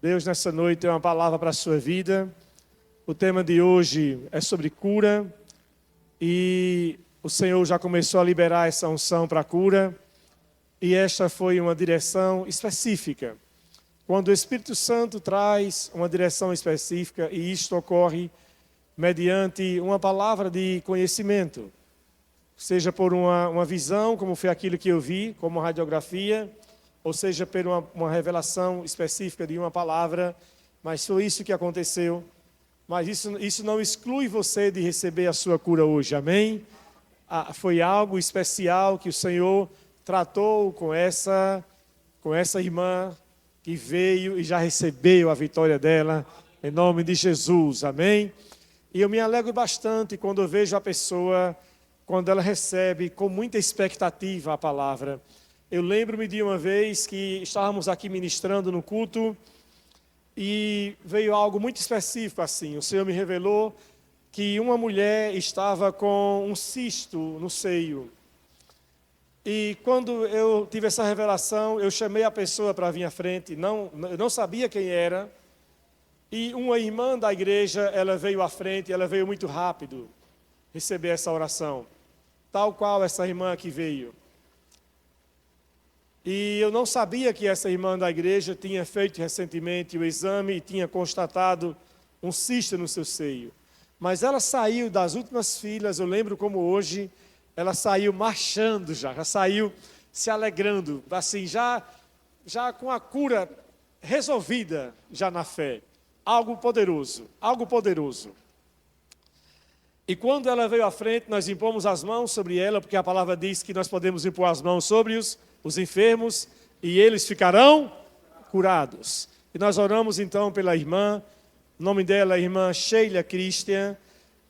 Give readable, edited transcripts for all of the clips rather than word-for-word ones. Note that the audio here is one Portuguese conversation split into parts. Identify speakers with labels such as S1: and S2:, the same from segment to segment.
S1: Deus, nessa noite, tem uma palavra para a sua vida. O tema de hoje é sobre cura. E o Senhor já começou a liberar essa unção para a cura. E esta foi uma direção específica. Quando o Espírito Santo traz uma direção específica, e isto ocorre mediante uma palavra de conhecimento, seja por uma visão, como foi aquilo que eu vi, como radiografia, ou seja, por uma revelação específica de uma palavra, mas foi isso que aconteceu. Mas isso não exclui você de receber a sua cura hoje, amém? Foi algo especial que o Senhor tratou com essa irmã que veio e já recebeu a vitória dela, em nome de Jesus, amém? E eu me alegro bastante quando eu vejo a pessoa, quando ela recebe com muita expectativa a palavra. Eu lembro-me de uma vez que estávamos aqui ministrando no culto e veio algo muito específico assim. O Senhor me revelou que uma mulher estava com um cisto no seio. E quando eu tive essa revelação, eu chamei a pessoa para vir à frente, eu não sabia quem era. E uma irmã da igreja, ela veio à frente, ela veio muito rápido receber essa oração, tal qual essa irmã que veio. E eu não sabia que essa irmã da igreja tinha feito recentemente o exame e tinha constatado um cisto no seu seio. Mas ela saiu das últimas filas, eu lembro como hoje, ela saiu marchando já saiu se alegrando, assim, já com a cura resolvida, já na fé. Algo poderoso, algo poderoso. E quando ela veio à frente, nós impomos as mãos sobre ela, porque a palavra diz que nós podemos impor as mãos sobre os enfermos, e eles ficarão curados. E nós oramos então pela irmã, o nome dela é a irmã Sheila Christian,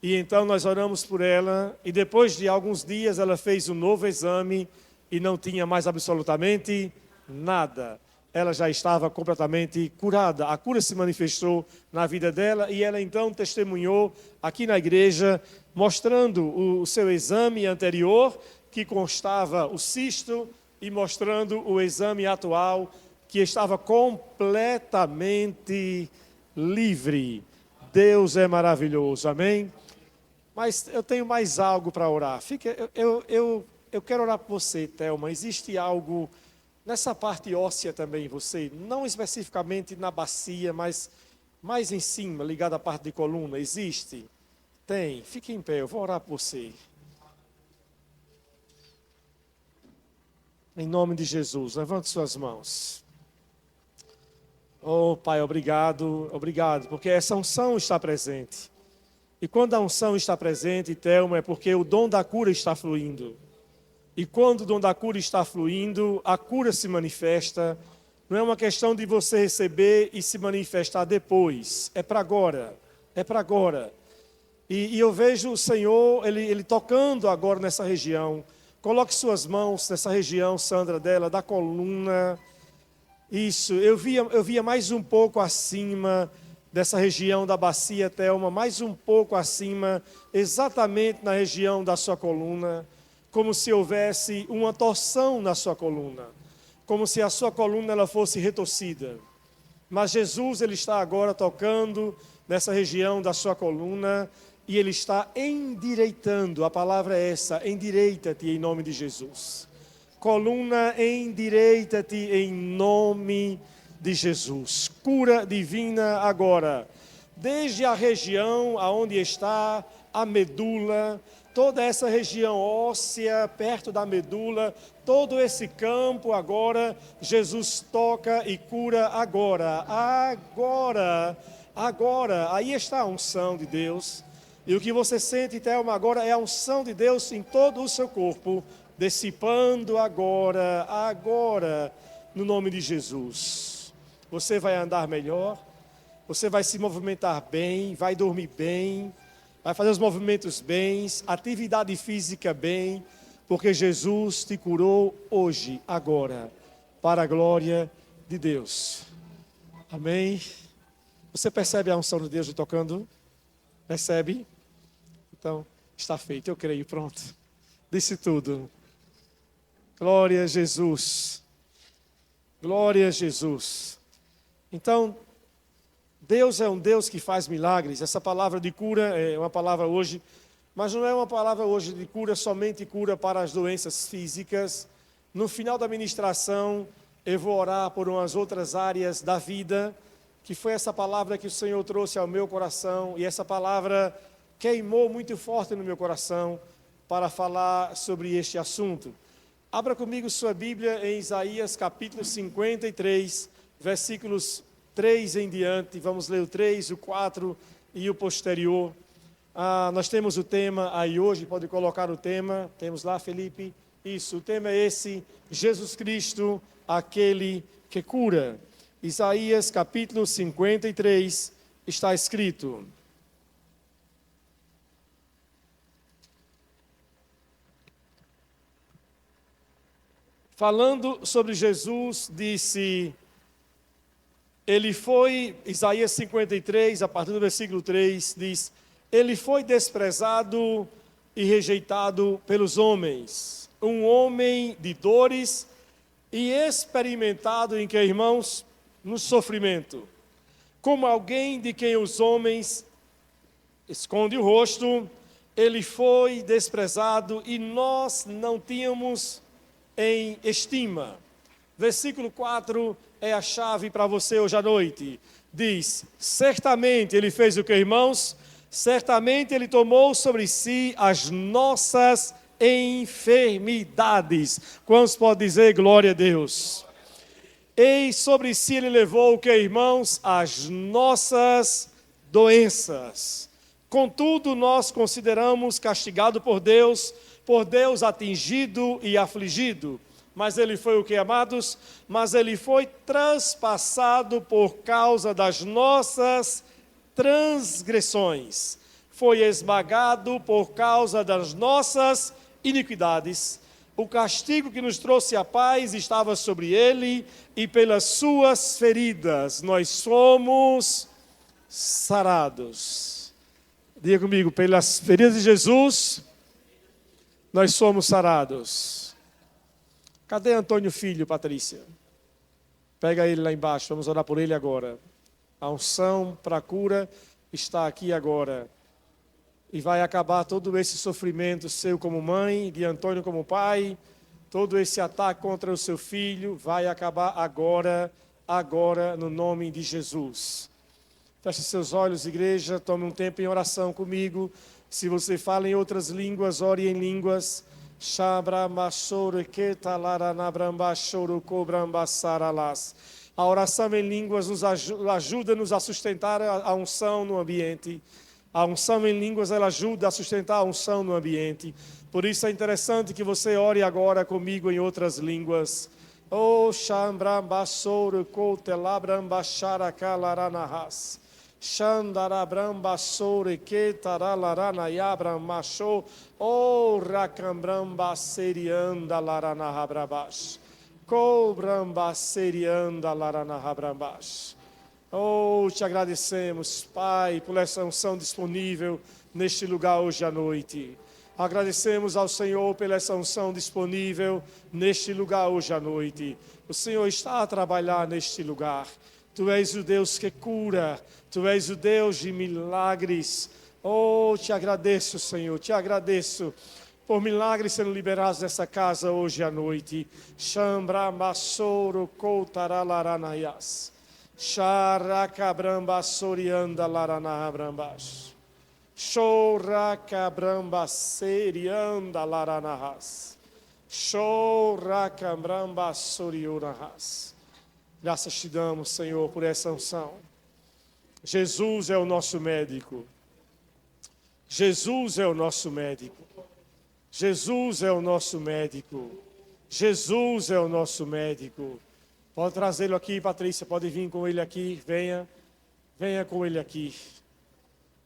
S1: e então nós oramos por ela, e depois de alguns dias ela fez um novo exame, e não tinha mais absolutamente nada. Ela já estava completamente curada. A cura se manifestou na vida dela, e ela então testemunhou aqui na igreja, mostrando o seu exame anterior, que constava o cisto, e mostrando o exame atual, que estava completamente livre. Deus é maravilhoso, amém? Mas eu tenho mais algo para orar. Eu quero orar por você, Thelma. Existe algo nessa parte óssea também, você, não especificamente na bacia, mas mais em cima, ligado à parte de coluna, existe? Tem. Fique em pé, eu vou orar por você. Em nome de Jesus, levante suas mãos. Oh, Pai, obrigado, porque essa unção está presente. E quando a unção está presente, Thelma, é porque o dom da cura está fluindo. E quando o dom da cura está fluindo, a cura se manifesta. Não é uma questão de você receber e se manifestar depois. É para agora, é para agora. E eu vejo o Senhor, Ele tocando agora nessa região. Coloque suas mãos nessa região, Sandra, da coluna. Isso, eu via mais um pouco acima dessa região da bacia, Thelma, mais um pouco acima, exatamente na região da sua coluna, como se houvesse uma torção na sua coluna, como se a sua coluna ela fosse retorcida. Mas Jesus, Ele está agora tocando nessa região da sua coluna, e Ele está endireitando, a palavra é essa, endireita-te em nome de Jesus. Coluna, endireita-te em nome de Jesus. Cura divina agora, desde a região aonde está a medula, toda essa região óssea, perto da medula, todo esse campo agora, Jesus toca e cura agora. Agora, aí está a unção de Deus. E o que você sente, Thelma, agora é a unção de Deus em todo o seu corpo, dissipando agora, no nome de Jesus. Você vai andar melhor, você vai se movimentar bem, vai dormir bem, vai fazer os movimentos bem, atividade física bem, porque Jesus te curou hoje, agora, para a glória de Deus. Amém? Você percebe a unção de Deus te tocando? Percebe? Então, está feito, eu creio, pronto. Disse tudo. Glória a Jesus. Glória a Jesus. Então, Deus é um Deus que faz milagres. Essa palavra de cura é uma palavra hoje, mas não é uma palavra hoje de cura, somente cura para as doenças físicas. No final da ministração, eu vou orar por umas outras áreas da vida, que foi essa palavra que o Senhor trouxe ao meu coração, e essa palavra queimou muito forte no meu coração para falar sobre este assunto. Abra comigo sua Bíblia em Isaías capítulo 53, versículos 3 em diante. Vamos ler o 3, o 4 e o posterior. Nós temos o tema aí hoje, pode colocar o tema. Temos lá, Felipe. Isso, o tema é esse: Jesus Cristo, aquele que cura. Isaías capítulo 53, está escrito: falando sobre Jesus, disse, ele foi, Isaías 53, a partir do versículo 3, diz, ele foi desprezado e rejeitado pelos homens, um homem de dores e experimentado em que, irmãos, no sofrimento, como alguém de quem os homens escondem o rosto, ele foi desprezado e nós não tínhamos em estima. Versículo 4 é a chave para você hoje à noite. Diz, certamente ele fez o que, irmãos? Certamente ele tomou sobre si as nossas enfermidades. Quantos podem dizer glória a Deus? E sobre si ele levou o que, irmãos? As nossas doenças. Contudo, nós consideramos castigado por Deus atingido e afligido. Mas ele foi o que, amados? Mas ele foi transpassado por causa das nossas transgressões. Foi esmagado por causa das nossas iniquidades. O castigo que nos trouxe a paz estava sobre ele, e pelas suas feridas nós somos sarados. Diga comigo, pelas feridas de Jesus, nós somos sarados. Cadê Antônio Filho, Patrícia? Pega ele lá embaixo, vamos orar por ele agora. A unção para a cura está aqui agora. E vai acabar todo esse sofrimento seu como mãe, de Antônio como pai, todo esse ataque contra o seu filho, vai acabar agora, no nome de Jesus. Feche seus olhos, igreja, tome um tempo em oração comigo. Se você fala em outras línguas, ore em línguas. A oração em línguas nos ajuda-nos a sustentar a unção no ambiente. A unção em línguas, ela ajuda a sustentar a unção no ambiente. Por isso é interessante que você ore agora comigo em outras línguas. Oh, Shambrambasoro Kotelabrambacharakalaranahas. Xandarabrambasore Ketaralaranayabrambachou. Oh, Rakambrambasseriandalaranahrabash. Cobrambaseriandalaranahrabash. Oh, te agradecemos, Pai, por essa unção disponível neste lugar hoje à noite. Agradecemos ao Senhor pela essa unção disponível neste lugar hoje à noite. O Senhor está a trabalhar neste lugar. Tu és o Deus que cura, Tu és o Deus de milagres. Oh, te agradeço, Senhor, te agradeço por milagres sendo liberados nessa casa hoje à noite. Shambra Masoro Koutaralanayas. Sharacabramba Sorianda Laranahabrambash. Shoracabramba Serianda Laranahas. Shoracabramba Soriorahas. Graças te damos, Senhor, por essa unção. Jesus é o nosso médico. Jesus é o nosso médico. Jesus é o nosso médico. Jesus é o nosso médico. Pode trazê-lo aqui, Patrícia, pode vir com ele aqui, venha com ele aqui.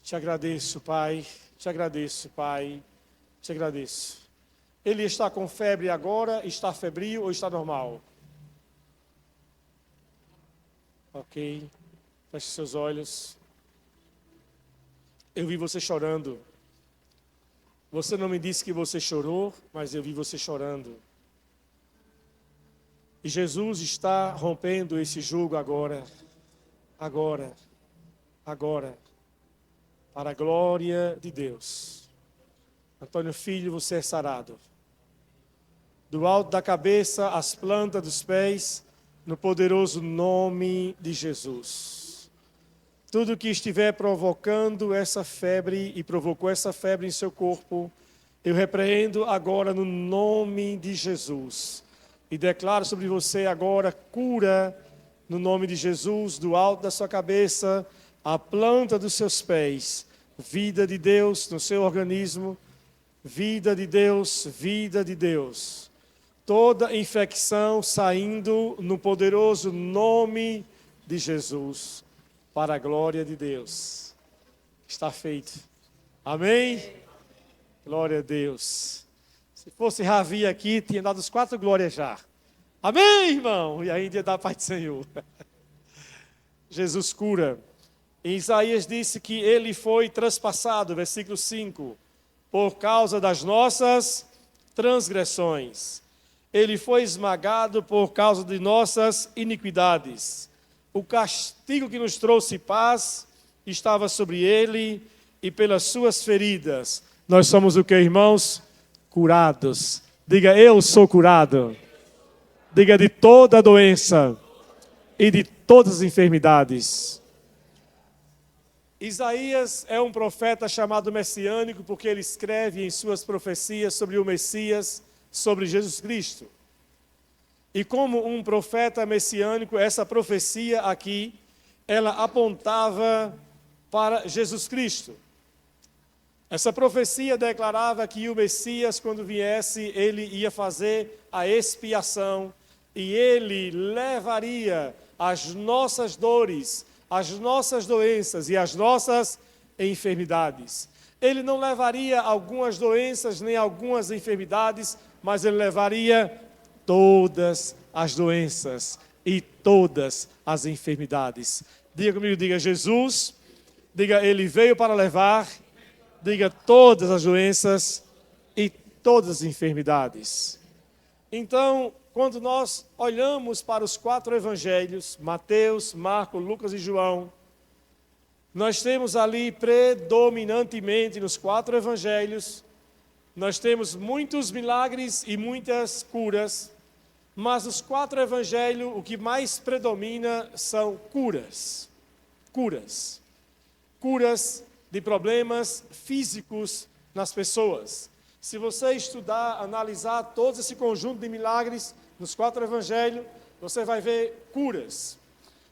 S1: Te agradeço, Pai, te agradeço, Pai, te agradeço. Ele está com febre agora, está febril ou está normal? Ok, feche seus olhos. Eu vi você chorando. Você não me disse que você chorou, mas eu vi você chorando. E Jesus está rompendo esse jugo agora. Agora. agora, para a glória de Deus. Antônio Filho, você é sarado. Do alto da cabeça às plantas dos pés, no poderoso nome de Jesus. Tudo que estiver provocando essa febre e provocou essa febre em seu corpo, eu repreendo agora no nome de Jesus. E declaro sobre você agora cura no nome de Jesus, do alto da sua cabeça, à planta dos seus pés. Vida de Deus no seu organismo, vida de Deus, vida de Deus. Toda infecção saindo no poderoso nome de Jesus, para a glória de Deus. Está feito. Amém? Glória a Deus. Se fosse Ravi aqui, tinha dado os 4 glórias já. Amém, irmão? E ainda ia dar a paz do Senhor. Jesus cura. Em Isaías disse que ele foi transpassado, versículo 5, por causa das nossas transgressões. Ele foi esmagado por causa de nossas iniquidades. O castigo que nos trouxe paz estava sobre ele, e pelas suas feridas nós somos o que, irmãos? Curados. Diga, eu sou curado. Diga, de toda doença e de todas as enfermidades. Isaías é um profeta chamado messiânico porque ele escreve em suas profecias sobre o Messias, sobre Jesus Cristo. E como um profeta messiânico, essa profecia aqui, ela apontava para Jesus Cristo. Essa profecia declarava que o Messias, quando viesse, ele ia fazer a expiação e ele levaria as nossas dores, as nossas doenças e as nossas enfermidades. Ele não levaria algumas doenças nem algumas enfermidades, mas ele levaria todas as doenças e todas as enfermidades. Diga comigo, diga Jesus, diga ele veio para levar, diga todas as doenças e todas as enfermidades. Então, quando nós olhamos para os 4 evangelhos, Mateus, Marcos, Lucas e João, nós temos ali predominantemente nos 4 evangelhos, nós temos muitos milagres e muitas curas, mas nos 4 evangelhos o que mais predomina são curas. Curas. Curas de problemas físicos nas pessoas. Se você estudar, analisar todo esse conjunto de milagres nos 4 evangelhos, você vai ver curas.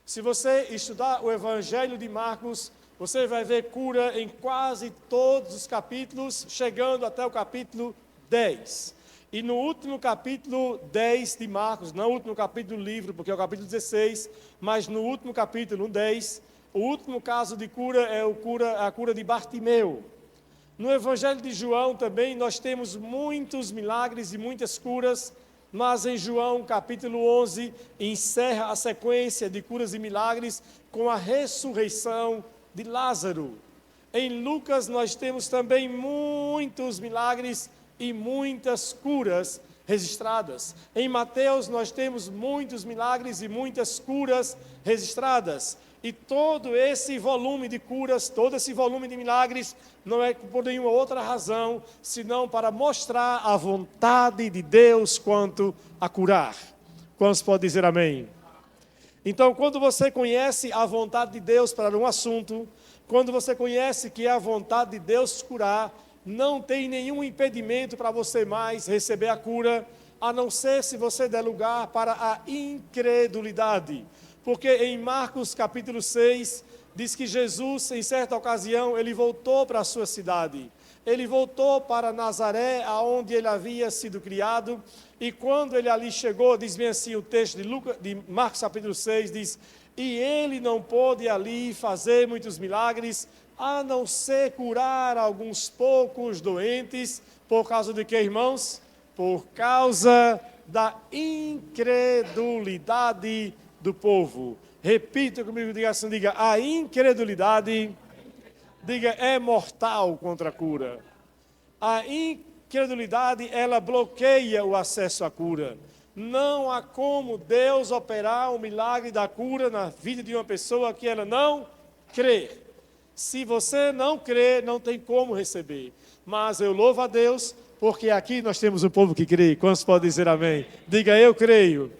S1: Se você estudar o evangelho de Marcos, você vai ver cura em quase todos os capítulos, chegando até o capítulo 10. E no último capítulo 10 de Marcos, não no último capítulo do livro, porque é o capítulo 16, mas no último capítulo, no 10, o último caso de cura é a cura de Bartimeu. No Evangelho de João também nós temos muitos milagres e muitas curas, mas em João capítulo 11 encerra a sequência de curas e milagres com a ressurreição de Lázaro. Em Lucas nós temos também muitos milagres e muitas curas registradas. Em Mateus nós temos muitos milagres e muitas curas registradas. E todo esse volume de curas, todo esse volume de milagres, não é por nenhuma outra razão, senão para mostrar a vontade de Deus quanto a curar. Quantos podem dizer amém? Então, quando você conhece a vontade de Deus para um assunto, quando você conhece que é a vontade de Deus curar, não tem nenhum impedimento para você mais receber a cura, a não ser se você der lugar para a incredulidade. Porque em Marcos capítulo 6, diz que Jesus, em certa ocasião, ele voltou para a sua cidade. Ele voltou para Nazaré, aonde ele havia sido criado, e quando ele ali chegou, diz bem assim o texto de Marcos capítulo 6, diz: e ele não pôde ali fazer muitos milagres, a não ser curar alguns poucos doentes, por causa de quê, irmãos? Por causa da incredulidade do povo. Repita comigo, diga assim, diga, a incredulidade, diga, é mortal contra a cura. A incredulidade, ela bloqueia o acesso à cura. Não há como Deus operar o milagre da cura na vida de uma pessoa que ela não crer. Se você não crê, não tem como receber. Mas eu louvo a Deus, porque aqui nós temos um povo que crê. Quantos podem dizer amém? Diga, eu creio.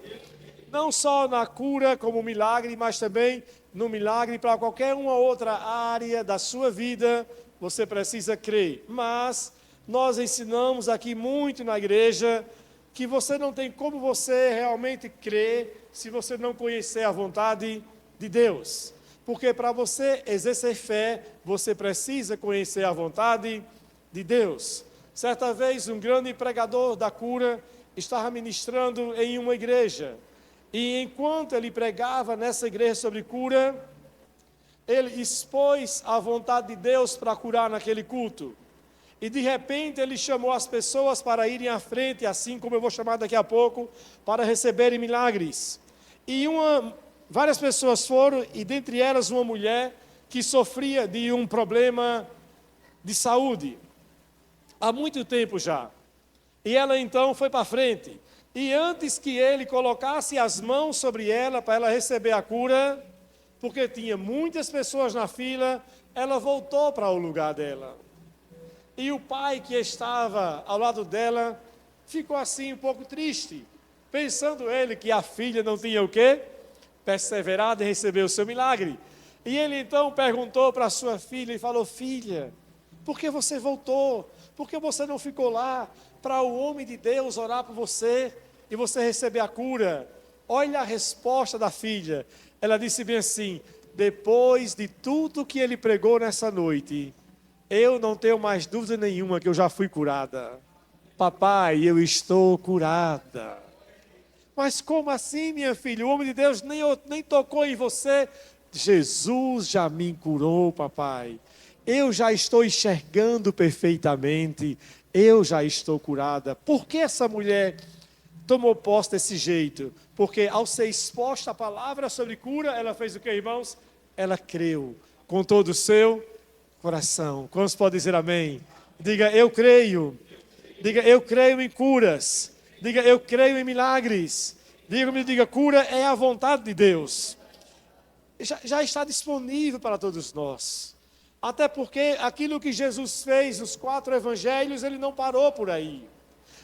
S1: Não só na cura como milagre, mas também no milagre para qualquer uma outra área da sua vida, você precisa crer. Mas nós ensinamos aqui muito na igreja que você não tem como você realmente crer se você não conhecer a vontade de Deus. Porque para você exercer fé, você precisa conhecer a vontade de Deus. Certa vez, um grande pregador da cura estava ministrando em uma igreja. E enquanto ele pregava nessa igreja sobre cura, ele expôs a vontade de Deus para curar naquele culto. E de repente ele chamou as pessoas para irem à frente, assim como eu vou chamar daqui a pouco, para receberem milagres. E várias pessoas foram, e dentre elas uma mulher que sofria de um problema de saúde, há muito tempo já. E ela então foi para frente. E antes que ele colocasse as mãos sobre ela, para ela receber a cura, porque tinha muitas pessoas na fila, ela voltou para o lugar dela. E o pai que estava ao lado dela, ficou assim um pouco triste, pensando ele que a filha não tinha o quê? Perseverado em receber o seu milagre. E ele então perguntou para a sua filha e falou, filha, por que você voltou? Por que você não ficou lá para o homem de Deus orar por você e você receber a cura? Olha a resposta da filha. Ela disse bem assim, depois de tudo que ele pregou nessa noite, eu não tenho mais dúvida nenhuma que eu já fui curada. Papai, eu estou curada. Mas como assim, minha filha? O homem de Deus nem tocou em você. Jesus já me curou, papai. Eu já estou enxergando perfeitamente. Eu já estou curada. Por que essa mulher tomou posse desse jeito? Porque ao ser exposta a palavra sobre cura, ela fez o que, irmãos? Ela creu com todo o seu coração. Quantos podem dizer amém? Diga, eu creio. Diga, eu creio em curas. Diga, eu creio em milagres. Diga, cura é a vontade de Deus. Já está disponível para todos nós. Até porque aquilo que Jesus fez nos 4 evangelhos, ele não parou por aí.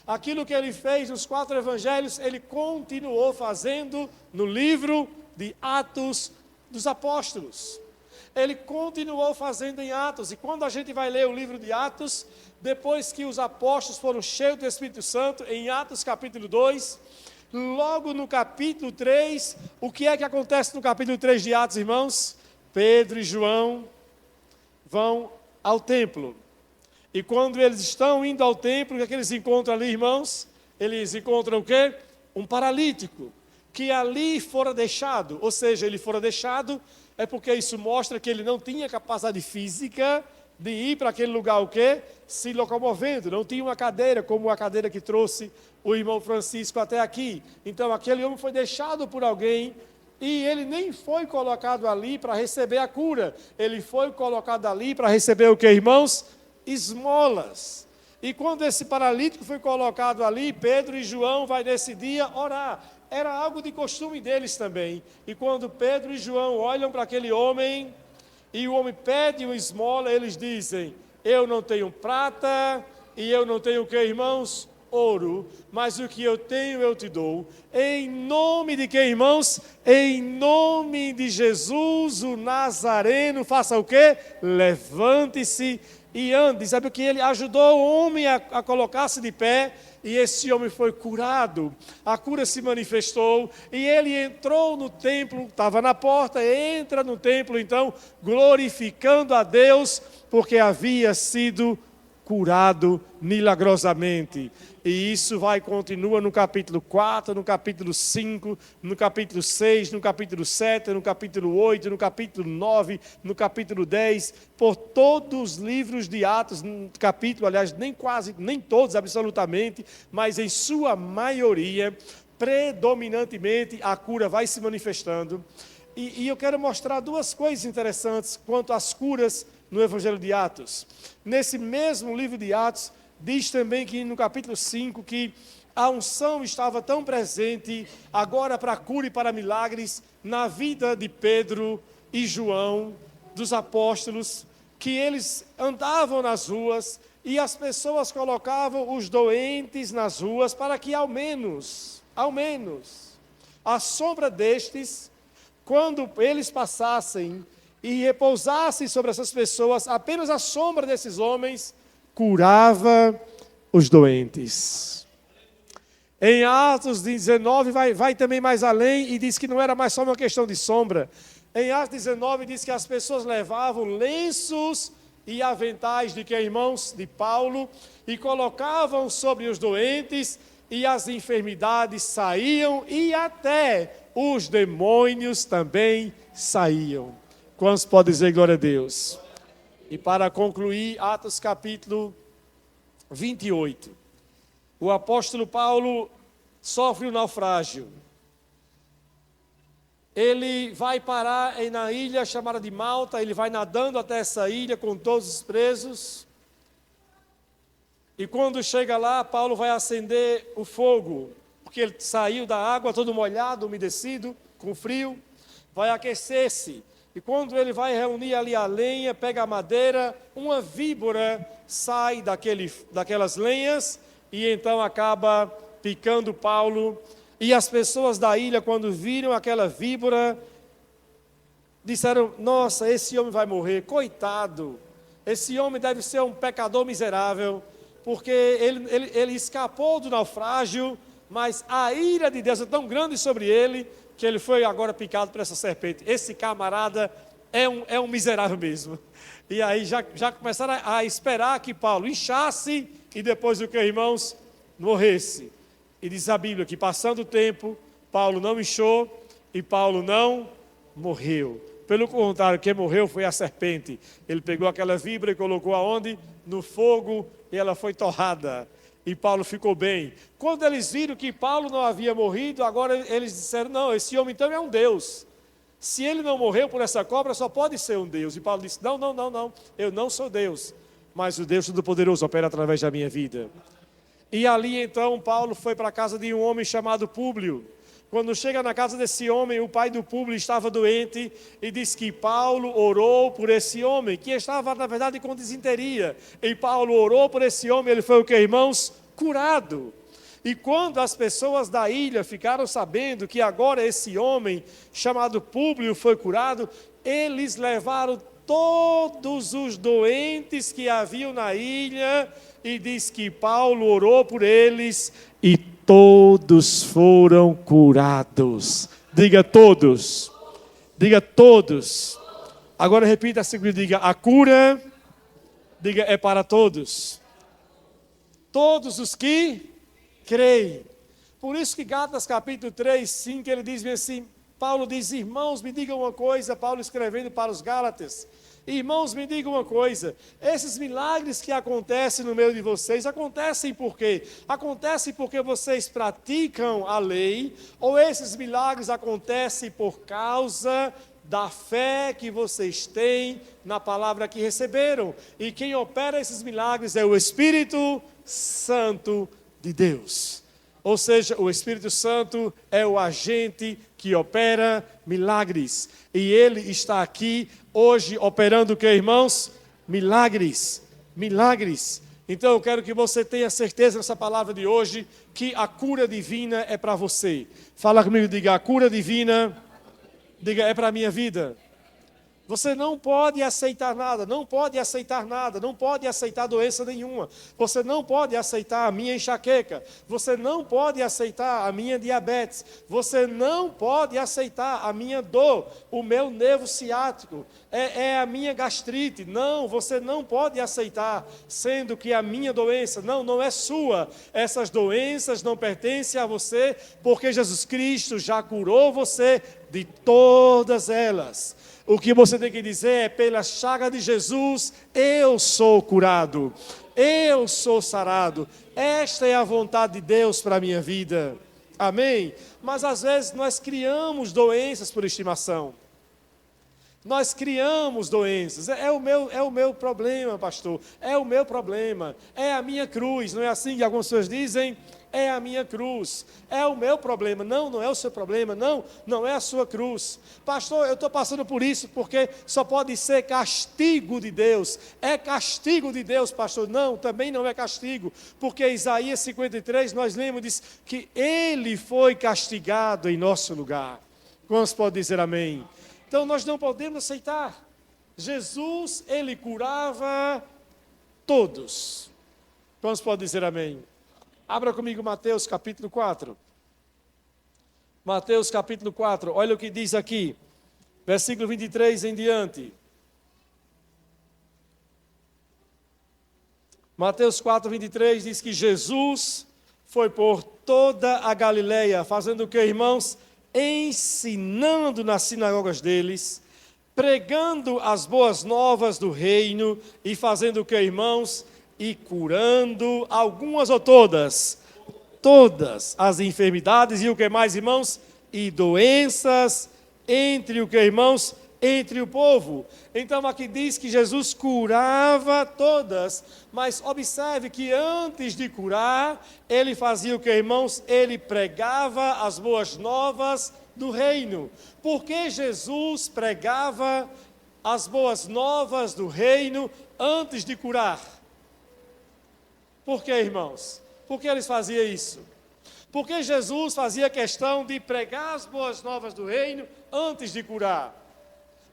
S1: Aquilo que ele fez nos 4 evangelhos, ele continuou fazendo no livro de Atos dos Apóstolos. Ele continuou fazendo em Atos. E quando a gente vai ler o livro de Atos, depois que os apóstolos foram cheios do Espírito Santo, em Atos capítulo 2, logo no capítulo 3, o que é que acontece no capítulo 3 de Atos, irmãos? Pedro e João vão ao templo. E quando eles estão indo ao templo, o que é que eles encontram ali, irmãos? Eles encontram o quê? Um paralítico, que ali fora deixado, ou seja, ele fora deixado, é porque isso mostra que ele não tinha capacidade física de ir para aquele lugar, o quê? Se locomovendo, não tinha uma cadeira, como a cadeira que trouxe o irmão Francisco até aqui. Então, aquele homem foi deixado por alguém, e ele nem foi colocado ali para receber a cura, ele foi colocado ali para receber o quê, irmãos? Esmolas. E quando esse paralítico foi colocado ali, Pedro e João vai nesse dia orar. Era algo de costume deles também. E quando Pedro e João olham para aquele homem, e o homem pede uma esmola, eles dizem, eu não tenho prata, e eu não tenho o que, irmãos? Ouro, mas o que eu tenho eu te dou. Em nome de quem, irmãos? Em nome de Jesus, o Nazareno, faça o quê? Levante-se e ande. Sabe o que? Ele ajudou o homem a colocar-se de pé, e esse homem foi curado. A cura se manifestou, e ele entrou no templo, estava na porta, entra no templo, então, glorificando a Deus, porque havia sido curado milagrosamente. E isso continua no capítulo 4, no capítulo 5, no capítulo 6, no capítulo 7, no capítulo 8, no capítulo 9, no capítulo 10, por todos os livros de Atos, capítulo, aliás, nem todos absolutamente, mas em sua maioria, predominantemente, a cura vai se manifestando. E eu quero mostrar 2 coisas interessantes quanto às curas no Evangelho de Atos. Nesse mesmo livro de Atos, diz também que no capítulo 5, que a unção estava tão presente, agora para cura e para milagres, na vida de Pedro e João, dos apóstolos, que eles andavam nas ruas e as pessoas colocavam os doentes nas ruas para que ao menos, a sombra destes, quando eles passassem e repousassem sobre essas pessoas, apenas a sombra desses homens curava os doentes. Em Atos 19 vai também mais além e diz que não era mais só uma questão de sombra. Em Atos 19 diz que as pessoas levavam lenços e aventais de que, irmãos? De Paulo, e colocavam sobre os doentes e as enfermidades saíam e até os demônios também saíam. Quantos podem dizer glória a Deus? E para concluir, Atos capítulo 28. O apóstolo Paulo sofre um naufrágio. Ele vai parar na ilha chamada de Malta, ele vai nadando até essa ilha com todos os presos. E quando chega lá, Paulo vai acender o fogo, porque ele saiu da água todo molhado, umedecido, com frio, vai aquecer-se. E quando ele vai reunir ali a lenha, pega a madeira, uma víbora sai daquelas lenhas e então acaba picando Paulo. E as pessoas da ilha, quando viram aquela víbora, disseram: nossa, esse homem vai morrer, coitado. Esse homem deve ser um pecador miserável, porque ele escapou do naufrágio, mas a ira de Deus é tão grande sobre ele, que ele foi agora picado por essa serpente. Esse camarada é um miserável mesmo. E aí já começaram a esperar que Paulo inchasse e depois o que, irmãos? Morresse. E diz a Bíblia que passando o tempo, Paulo não inchou e Paulo não morreu. Pelo contrário, quem morreu foi a serpente. Ele pegou aquela víbora e colocou aonde? No fogo, e ela foi torrada. E Paulo ficou bem. Quando eles viram que Paulo não havia morrido, agora eles disseram: não, esse homem então é um Deus. Se ele não morreu por essa cobra, só pode ser um Deus. E Paulo disse: não, eu não sou Deus, mas o Deus Todo-Poderoso opera através da minha vida. E ali então Paulo foi para a casa de um homem chamado Públio. Quando chega na casa desse homem, o pai do Públio estava doente e diz que Paulo orou por esse homem, que estava na verdade com disenteria. E Paulo orou por esse homem, ele foi o que, irmãos? Curado. E quando as pessoas da ilha ficaram sabendo que agora esse homem chamado Públio foi curado, eles levaram todos os doentes que haviam na ilha, e diz que Paulo orou por eles e todos foram curados. Diga todos. Diga todos. Agora repita a seguinte, diga: a cura, diga, é para todos. Todos os que creem. Por isso que Gálatas capítulo 3, 5, ele diz assim, Paulo diz: irmãos, me digam uma coisa, Paulo escrevendo para os Gálatas. Irmãos, me digam uma coisa, esses milagres que acontecem no meio de vocês, acontecem por quê? Acontecem porque vocês praticam a lei, ou esses milagres acontecem por causa da fé que vocês têm na palavra que receberam? E quem opera esses milagres é o Espírito Santo de Deus. Ou seja, o Espírito Santo é o agente que opera milagres. E ele está aqui hoje operando o que, irmãos? Milagres. Milagres. Então eu quero que você tenha certeza nessa palavra de hoje que a cura divina é para você. Fala comigo, diga: a cura divina, diga, é para a minha vida. Você não pode aceitar nada, não pode aceitar nada, não pode aceitar doença nenhuma. Você não pode aceitar a minha enxaqueca. Você não pode aceitar a minha diabetes. Você não pode aceitar a minha dor, o meu nervo ciático, é a minha gastrite. Não, você não pode aceitar, sendo que a minha doença, não é sua. Essas doenças não pertencem a você, porque Jesus Cristo já curou você de todas elas. O que você tem que dizer é: pela chaga de Jesus, eu sou curado, eu sou sarado. Esta é a vontade de Deus para a minha vida. Amém? Mas às vezes nós criamos doenças por estimação. Nós criamos doenças. É o meu problema, pastor. É o meu problema. É a minha cruz. Não é assim que algumas pessoas dizem? é a minha cruz, é o meu problema. Não, não é o seu problema, não, não é a sua cruz. Pastor, eu estou passando por isso porque só pode ser castigo de Deus. É castigo de Deus, pastor? Não, também não é castigo, porque Isaías 53, nós lemos, diz que Ele foi castigado em nosso lugar. Quantos podem dizer amém? Então nós não podemos aceitar. Jesus, Ele curava todos. Quantos podem dizer amém? Abra comigo Mateus capítulo 4. Mateus capítulo 4, olha o que diz aqui, versículo 23 em diante. Mateus 4, 23 diz que Jesus foi por toda a Galileia, fazendo o que, irmãos? Ensinando nas sinagogas deles, pregando as boas novas do reino e fazendo o que, irmãos? E curando algumas ou todas as enfermidades e o que mais, irmãos? E doenças entre o que, irmãos? Entre o povo. Então aqui diz que Jesus curava todas, mas observe que antes de curar, ele fazia o que, irmãos? Ele pregava as boas novas do reino. Por que Jesus pregava as boas novas do reino antes de curar? Por que, irmãos? Por que eles faziam isso? Porque Jesus fazia questão de pregar as boas novas do reino antes de curar.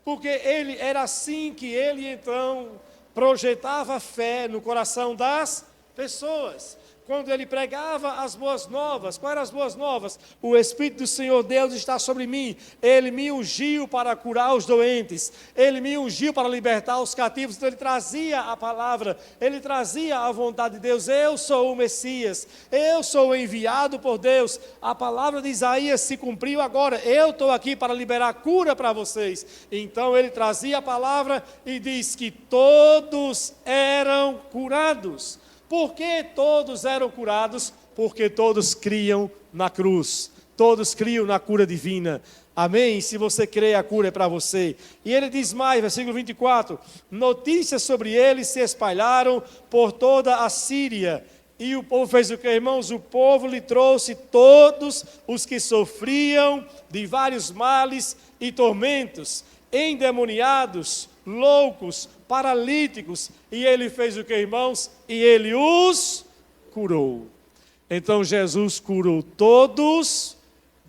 S1: Porque ele era assim que ele então projetava fé no coração das pessoas. Quando ele pregava as boas novas, quais eram as boas novas? O Espírito do Senhor Deus está sobre mim, Ele me ungiu para curar os doentes, Ele me ungiu para libertar os cativos, então Ele trazia a palavra, Ele trazia a vontade de Deus, eu sou o Messias, eu sou o enviado por Deus, a palavra de Isaías se cumpriu agora, eu estou aqui para liberar cura para vocês. Então Ele trazia a palavra e diz que todos eram curados. Por que todos eram curados? Porque todos criam na cruz, todos criam na cura divina. Amém? Se você crê, a cura é para você. E ele diz mais, versículo 24: notícias sobre ele se espalharam por toda a Síria. E o povo fez o que, irmãos? O povo lhe trouxe todos os que sofriam de vários males e tormentos, endemoniados, loucos, paralíticos, e ele fez o que, irmãos? E ele os curou. Então Jesus curou todos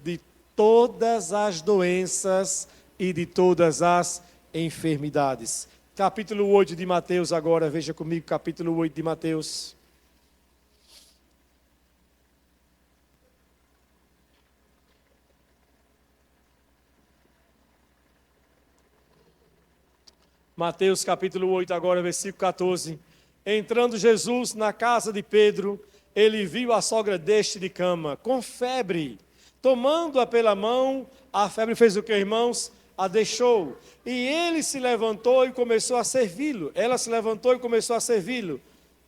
S1: de todas as doenças e de todas as enfermidades. Capítulo 8 de Mateus agora, veja comigo, capítulo 8 de Mateus. Mateus capítulo 8 agora, versículo 14. Entrando Jesus na casa de Pedro, ele viu a sogra deste de cama, com febre. Tomando-a pela mão, a febre fez o que, irmãos? A deixou. E ele se levantou e começou a servi-lo. Ela se levantou e começou a servi-lo.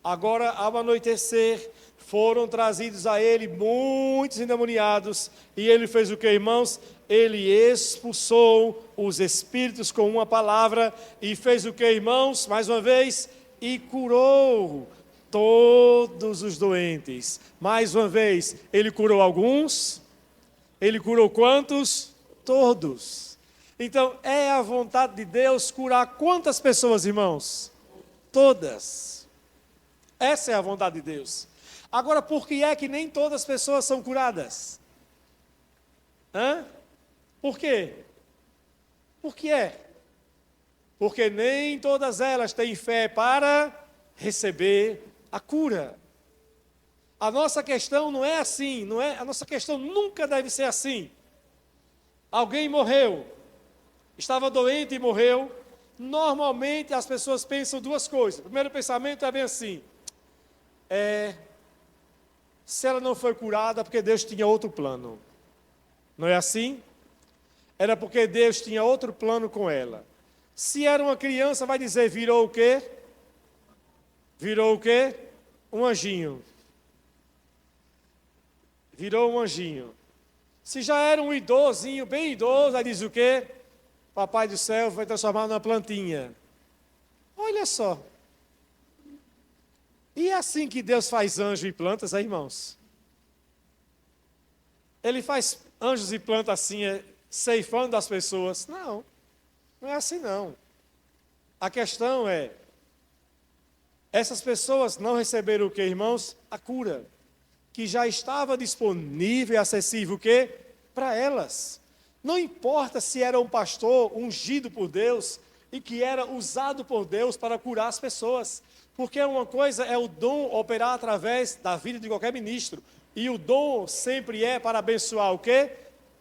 S1: Agora, ao anoitecer, foram trazidos a ele muitos endemoniados. E ele fez o que, irmãos? Ele expulsou os espíritos com uma palavra. E fez o que, irmãos? Mais uma vez, e curou todos os doentes. Mais uma vez, ele curou alguns. Ele curou quantos? Todos. Então, é a vontade de Deus curar quantas pessoas, irmãos? Todas. Essa é a vontade de Deus. Agora, por que é que nem todas as pessoas são curadas? Por quê? Por que é? Porque nem todas elas têm fé para receber a cura. A nossa questão não é assim, não é? A nossa questão nunca deve ser assim. Alguém morreu, estava doente e morreu. Normalmente as pessoas pensam duas coisas. O primeiro pensamento é bem assim: se ela não foi curada, porque Deus tinha outro plano. Não é assim? Era porque Deus tinha outro plano com ela. Se era uma criança, vai dizer, virou o quê? Virou o quê? Um anjinho. Virou um anjinho. Se já era um idosinho, bem idoso, aí diz o quê? Papai do céu vai transformar numa plantinha. Olha só. E é assim que Deus faz anjo e plantas, irmãos? Ele faz anjos e plantas assim, ceifando as pessoas. Não, não é assim não. A questão é, essas pessoas não receberam o que, irmãos? A cura, que já estava disponível e acessível, o quê? Para elas. Não importa se era um pastor ungido por Deus e que era usado por Deus para curar as pessoas. Porque uma coisa é o dom operar através da vida de qualquer ministro. E o dom sempre é para abençoar o quê?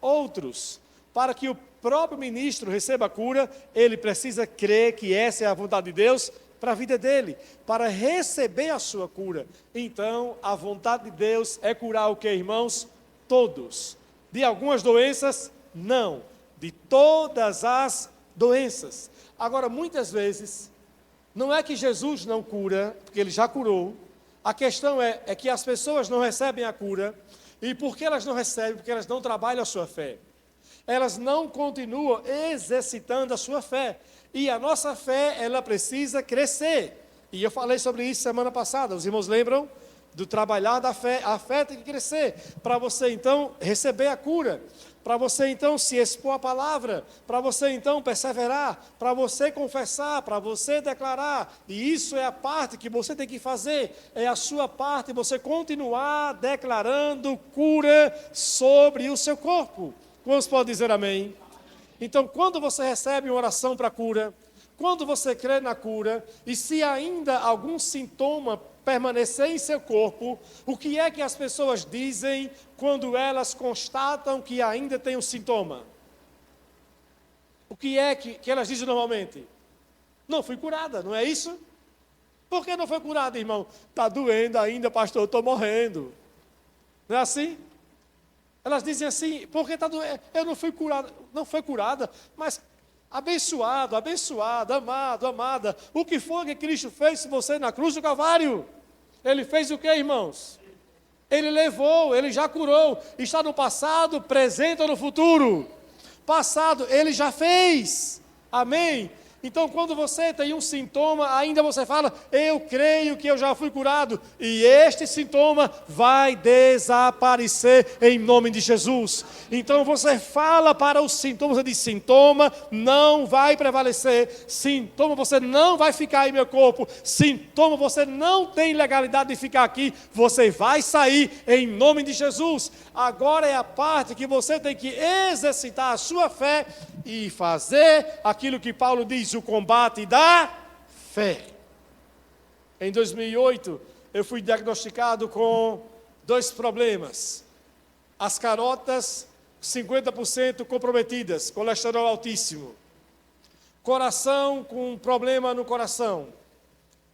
S1: Outros. Para que o próprio ministro receba a cura, ele precisa crer que essa é a vontade de Deus para a vida dele, para receber a sua cura. Então, a vontade de Deus é curar o que, irmãos? Todos. De algumas doenças? Não. De todas as doenças. Agora, muitas vezes, não é que Jesus não cura, porque ele já curou. A questão é que as pessoas não recebem a cura. E por que elas não recebem? Porque elas não trabalham a sua fé. Elas não continuam exercitando a sua fé. E a nossa fé, ela precisa crescer. E eu falei sobre isso semana passada. Os irmãos lembram? Do trabalhar da fé. A fé tem que crescer. Para você, então, receber a cura. Para você, então, se expor à palavra. Para você, então, perseverar. Para você confessar. Para você declarar. E isso é a parte que você tem que fazer. É a sua parte, você continuar declarando cura sobre o seu corpo. Quantos podem dizer amém? Então, quando você recebe uma oração para cura, quando você crê na cura, e se ainda algum sintoma permanecer em seu corpo, o que é que as pessoas dizem quando elas constatam que ainda tem um sintoma? O que é que elas dizem normalmente? Não fui curada, não é isso? Por que não foi curada, irmão? Está doendo ainda, pastor, eu estou morrendo. Não é assim? Elas dizem assim, porque está doendo, eu não fui curada. Não foi curada, mas abençoado, abençoada, amado, amada. O que foi que Cristo fez por você na cruz do Calvário? Ele fez o que, irmãos? Ele levou, ele já curou. Está no passado, presente ou no futuro? Passado, ele já fez. Amém? Então, quando você tem um sintoma, ainda você fala, eu creio que eu já fui curado, e este sintoma vai desaparecer em nome de Jesus. Então, você fala para os sintomas, você diz, sintoma não vai prevalecer, sintoma você não vai ficar em meu corpo, sintoma você não tem legalidade de ficar aqui, você vai sair em nome de Jesus. Agora é a parte que você tem que exercitar a sua fé e fazer aquilo que Paulo diz, o combate da fé. Em 2008, eu fui diagnosticado com 2 problemas. As carotas, 50% comprometidas, colesterol altíssimo. Coração com problema no coração.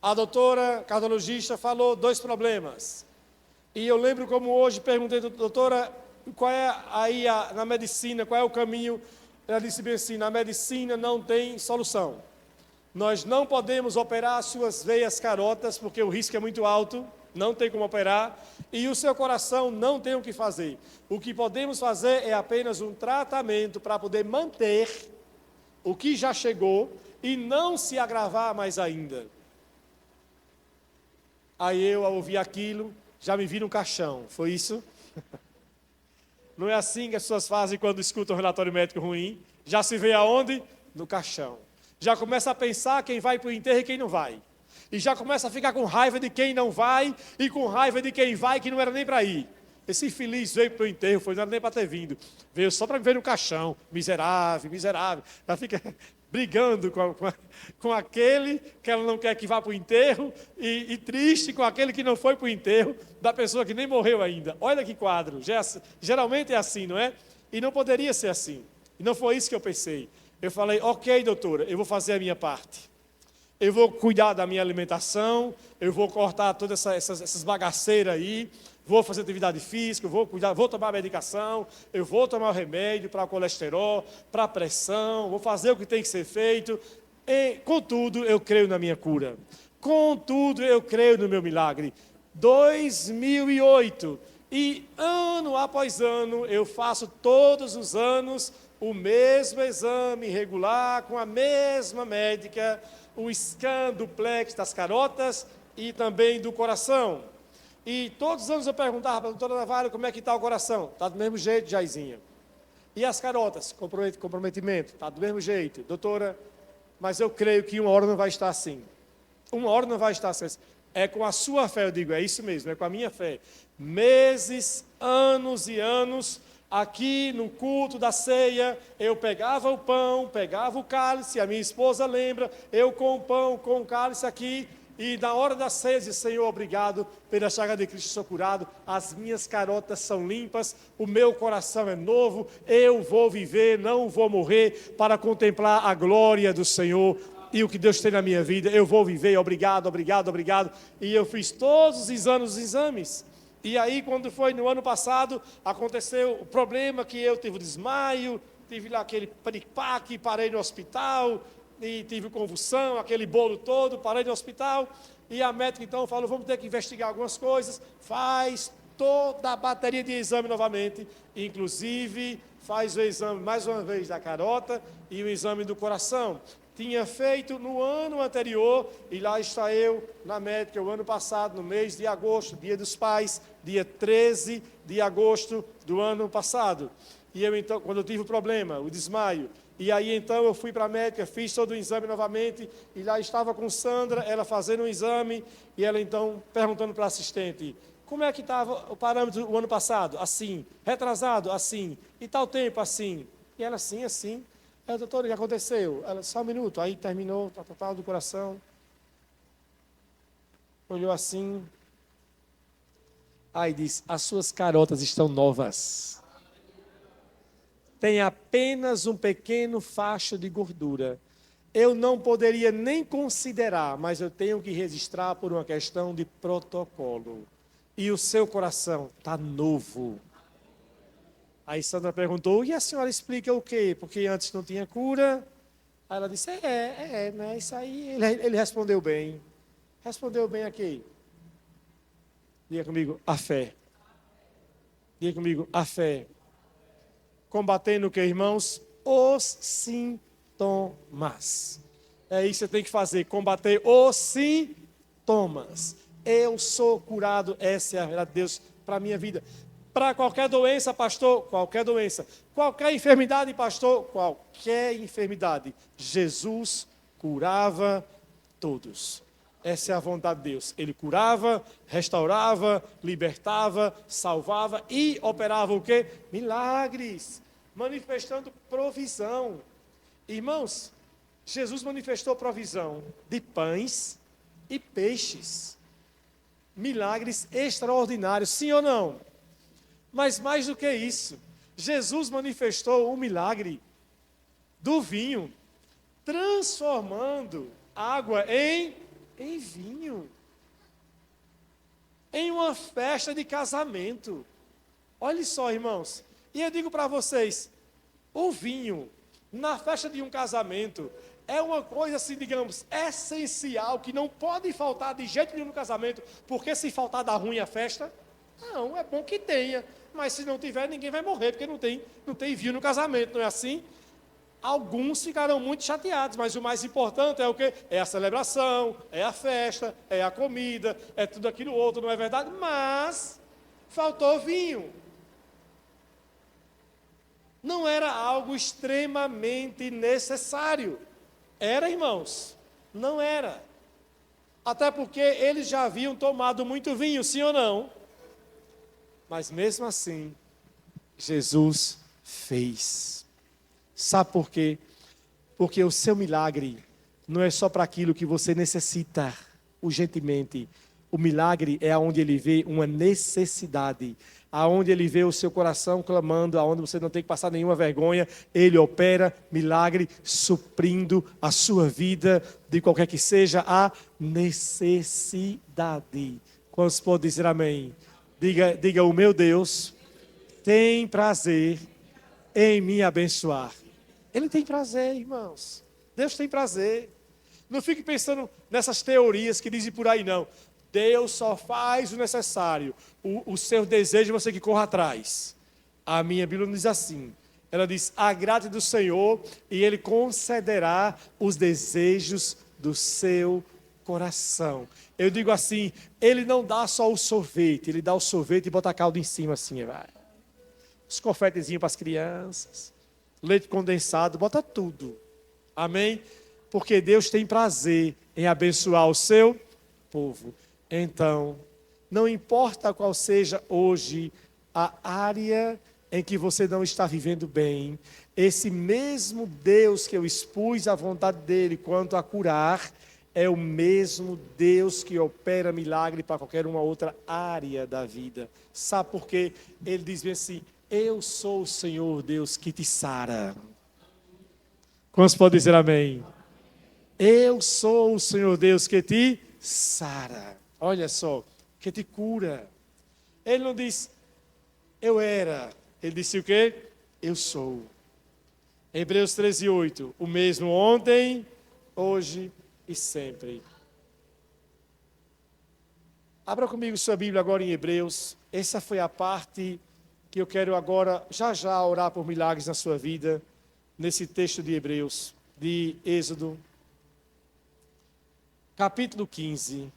S1: A doutora cardiologista falou 2 problemas. E eu lembro como hoje perguntei, doutora, qual é aí na medicina, qual é o caminho? Ela disse bem assim, na medicina não tem solução. Nós não podemos operar as suas veias carotas, porque o risco é muito alto, não tem como operar, e o seu coração não tem o que fazer. O que podemos fazer é apenas um tratamento para poder manter o que já chegou e não se agravar mais ainda. Aí eu, ao ouvir aquilo, já me vi no caixão, foi isso? Não é assim que as pessoas fazem quando escutam um relatório médico ruim? Já se vê aonde? No caixão. Já começa a pensar quem vai para o enterro e quem não vai. E já começa a ficar com raiva de quem não vai e com raiva de quem vai que não era nem para ir. Esse infeliz veio para o enterro, não era nem para ter vindo. Veio só para me ver no caixão. Miserável, miserável. Já fica brigando com aquele que ela não quer que vá para o enterro e triste com aquele que não foi para o enterro da pessoa que nem morreu ainda. Olha que quadro. Geralmente é assim, não é? E não poderia ser assim. E não foi isso que eu pensei. Eu falei, ok, doutora, eu vou fazer a minha parte. Eu vou cuidar da minha alimentação, eu vou cortar todas essas bagaceiras aí, vou fazer atividade física, vou cuidar, vou tomar medicação, eu vou tomar o remédio para o colesterol, para a pressão, vou fazer o que tem que ser feito. E, contudo, eu creio na minha cura. Contudo, eu creio no meu milagre. 2008, e ano após ano, eu faço todos os anos o mesmo exame regular, com a mesma médica, o scan duplex das carotas e também do coração. E todos os anos eu perguntava para a doutora Navalho como é que está o coração. Está do mesmo jeito, Jaizinha. E as carotas? Comprometimento. Está do mesmo jeito. Doutora, mas eu creio que uma hora não vai estar assim. Uma hora não vai estar assim. É com a sua fé, eu digo, é isso mesmo, é com a minha fé. Meses, anos e anos, aqui no culto da ceia, eu pegava o pão, pegava o cálice, a minha esposa lembra, eu com o pão, com o cálice aqui, e na hora da ceia, disse, Senhor, obrigado, pela chaga de Cristo sou curado, as minhas carotas são limpas, o meu coração é novo, eu vou viver, não vou morrer, para contemplar a glória do Senhor, e o que Deus tem na minha vida, eu vou viver, obrigado, obrigado, obrigado. E eu fiz todos os exames. E aí, quando foi no ano passado, aconteceu o problema que eu tive desmaio, tive lá aquele panipaque, parei no hospital, e tive convulsão, aquele bolo todo, parei no hospital. E a médica então falou, vamos ter que investigar algumas coisas, faz toda a bateria de exame novamente, inclusive faz o exame mais uma vez da carota e o exame do coração. Tinha feito no ano anterior, e lá está eu na médica, o ano passado, no mês de agosto, dia dos pais, dia 13 de agosto do ano passado. E eu então, quando eu tive o problema, o desmaio, e aí então eu fui para a médica, fiz todo o exame novamente, e lá estava com Sandra, ela fazendo um exame, e ela então perguntando para a assistente, como é que estava o parâmetro o ano passado? Assim, retrasado? Assim, e tal tempo? Assim. E ela assim, assim. Doutora, o que aconteceu? Ela, só um minuto, aí terminou, total do coração. Olhou assim. Aí disse, as suas carotas estão novas. Tem apenas um pequeno facho de gordura. Eu não poderia nem considerar, mas eu tenho que registrar por uma questão de protocolo. E o seu coração está novo. Aí Sandra perguntou, e a senhora explica o quê? Porque antes não tinha cura. Aí ela disse, né? Isso aí, ele respondeu bem. Respondeu bem aqui. Diga comigo, a fé. Diga comigo, a fé. Combatendo o que, irmãos? Os sintomas. É isso que você tem que fazer, combater os sintomas. Eu sou curado, essa é a verdade de Deus para a minha vida. Para qualquer doença, pastor, qualquer doença. Qualquer enfermidade, pastor, qualquer enfermidade. Jesus curava todos. Essa é a vontade de Deus. Ele curava, restaurava, libertava, salvava e operava o quê? Milagres. Manifestando provisão. Irmãos, Jesus manifestou provisão de pães e peixes. Milagres extraordinários, sim ou não? Mas mais do que isso, Jesus manifestou o milagre do vinho, transformando água em vinho, em uma festa de casamento. Olha só, irmãos, e eu digo para vocês, o vinho, na festa de um casamento, é uma coisa assim, digamos, essencial, que não pode faltar de jeito nenhum no casamento, porque se faltar dá ruim a festa. Não, é bom que tenha, mas se não tiver, ninguém vai morrer, porque não tem vinho no casamento, não é assim? Alguns ficarão muito chateados, mas o mais importante é o quê? É a celebração, é a festa, é a comida, é tudo aquilo outro, não é verdade? Mas faltou vinho. Não era algo extremamente necessário. Era, irmãos? Não era. Até porque eles já haviam tomado muito vinho, sim ou não? Mas mesmo assim, Jesus fez. Sabe por quê? Porque o seu milagre não é só para aquilo que você necessita urgentemente. O milagre é onde ele vê uma necessidade, aonde ele vê o seu coração clamando, aonde você não tem que passar nenhuma vergonha. Ele opera milagre, suprindo a sua vida, de qualquer que seja a necessidade. Quantos podem dizer amém? Diga, o meu Deus tem prazer em me abençoar. Ele tem prazer, irmãos. Deus tem prazer. Não fique pensando nessas teorias que dizem por aí, não. Deus só faz o necessário. O seu desejo é você que corra atrás. A minha Bíblia não diz assim. Ela diz, agrade do Senhor e Ele concederá os desejos do seu coração. Eu digo assim, ele não dá só o sorvete, ele dá o sorvete e bota a calda em cima assim, vai. Os confetezinhos para as crianças, leite condensado, bota tudo. Amém? Porque Deus tem prazer em abençoar o seu povo. Então, não importa qual seja hoje a área em que você não está vivendo bem, esse mesmo Deus que eu expus a vontade dele quanto a curar, é o mesmo Deus que opera milagre para qualquer uma outra área da vida. Sabe por quê? Ele diz bem assim, eu sou o Senhor Deus que te sara. Quantos podem dizer amém? Eu sou o Senhor Deus que te sara. Olha só, que te cura. Ele não diz, eu era. Ele disse o quê? Eu sou. Hebreus 13:8. O mesmo ontem, hoje e sempre. Abra comigo sua Bíblia agora em Hebreus. Essa foi a parte que eu quero agora, já orar por milagres na sua vida. Nesse texto de Hebreus, de Êxodo. Capítulo 15.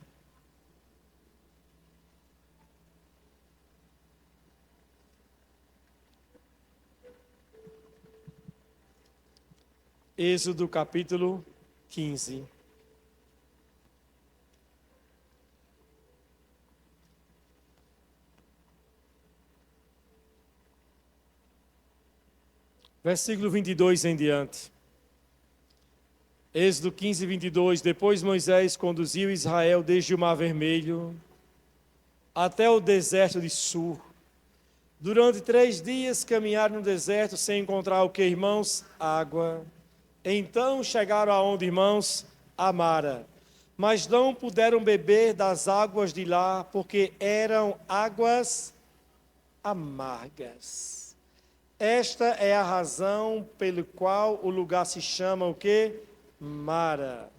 S1: Êxodo capítulo 15. Versículo 22 em diante. Êxodo 15, 22. Depois Moisés conduziu Israel desde o Mar Vermelho até o deserto de Sur. Durante 3 dias caminharam no deserto sem encontrar o que, irmãos? Água. Então chegaram aonde, irmãos? A Mara. Mas não puderam beber das águas de lá, porque eram águas amargas. Esta é a razão pelo qual o lugar se chama o quê? Mara.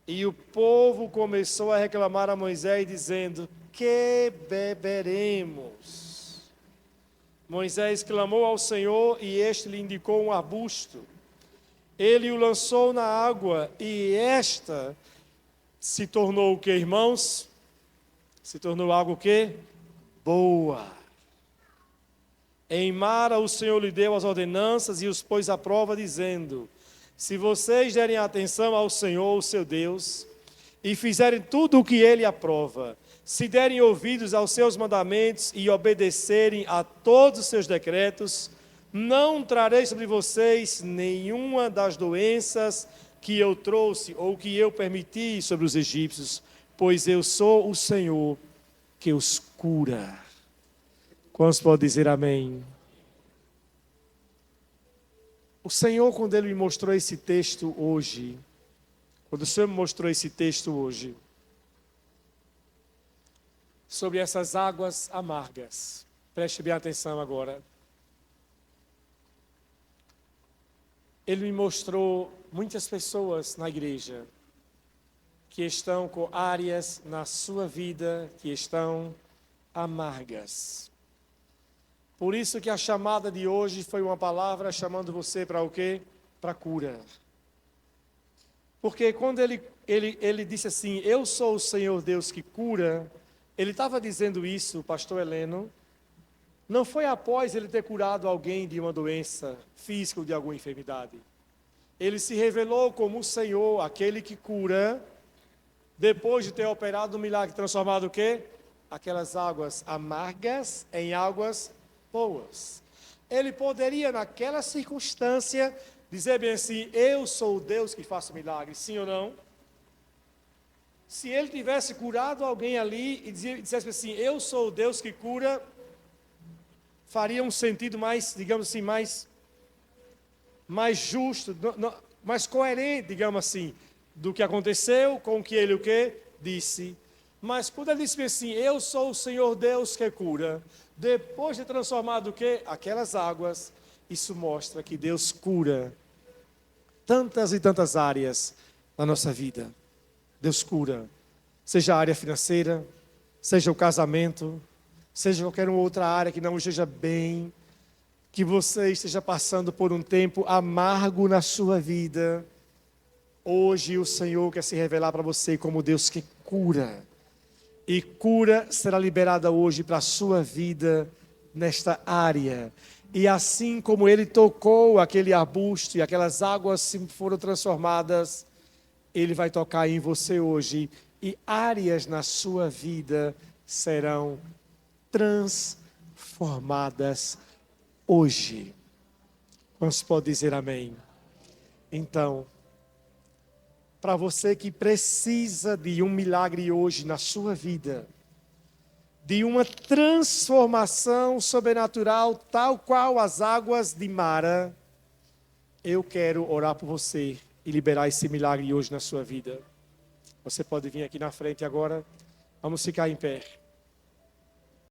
S1: E o povo começou a reclamar a Moisés, dizendo, que beberemos? Moisés clamou ao Senhor e este lhe indicou um arbusto. Ele o lançou na água e esta se tornou o que, irmãos? Se tornou água o quê? Boa. Em Mara o Senhor lhe deu as ordenanças e os pôs à prova, dizendo, se vocês derem atenção ao Senhor, o seu Deus, e fizerem tudo o que Ele aprova, se derem ouvidos aos seus mandamentos e obedecerem a todos os seus decretos, não trarei sobre vocês nenhuma das doenças que eu trouxe ou que eu permiti sobre os egípcios, pois eu sou o Senhor que os cura. Quantos podem dizer amém? O Senhor, quando Ele me mostrou esse texto hoje, quando o Senhor me mostrou esse texto hoje, sobre essas águas amargas, preste bem atenção agora. Ele me mostrou muitas pessoas na igreja que estão com áreas na sua vida que estão amargas. Por isso que a chamada de hoje foi uma palavra chamando você para o quê? Para cura. Porque quando ele disse assim, eu sou o Senhor Deus que cura, ele estava dizendo isso, o pastor Heleno, não foi após ele ter curado alguém de uma doença física ou de alguma enfermidade. Ele se revelou como o Senhor, aquele que cura, depois de ter operado um milagre, transformado o quê? Aquelas águas amargas em águas boas. Ele poderia, naquela circunstância, dizer bem assim, eu sou o Deus que faço milagres, sim ou não? Se ele tivesse curado alguém ali e dissesse assim, eu sou o Deus que cura, faria um sentido mais, digamos assim, mais justo, mais coerente, digamos assim, do que aconteceu com o que ele o quê? Disse. Mas quando ele disse assim, eu sou o Senhor Deus que cura, depois de transformado o quê? Aquelas águas, isso mostra que Deus cura tantas e tantas áreas na nossa vida. Deus cura, seja a área financeira, seja o casamento, seja qualquer outra área que não esteja bem, que você esteja passando por um tempo amargo na sua vida. Hoje o Senhor quer se revelar para você como Deus que cura. E cura será liberada hoje para a sua vida nesta área. E assim como Ele tocou aquele arbusto e aquelas águas se foram transformadas, Ele vai tocar em você hoje. E áreas na sua vida serão transformadas hoje. Quantos pode dizer amém? Então, para você que precisa de um milagre hoje na sua vida, de uma transformação sobrenatural, tal qual as águas de Mara, eu quero orar por você e liberar esse milagre hoje na sua vida. Você pode vir aqui na frente agora. Vamos ficar em pé.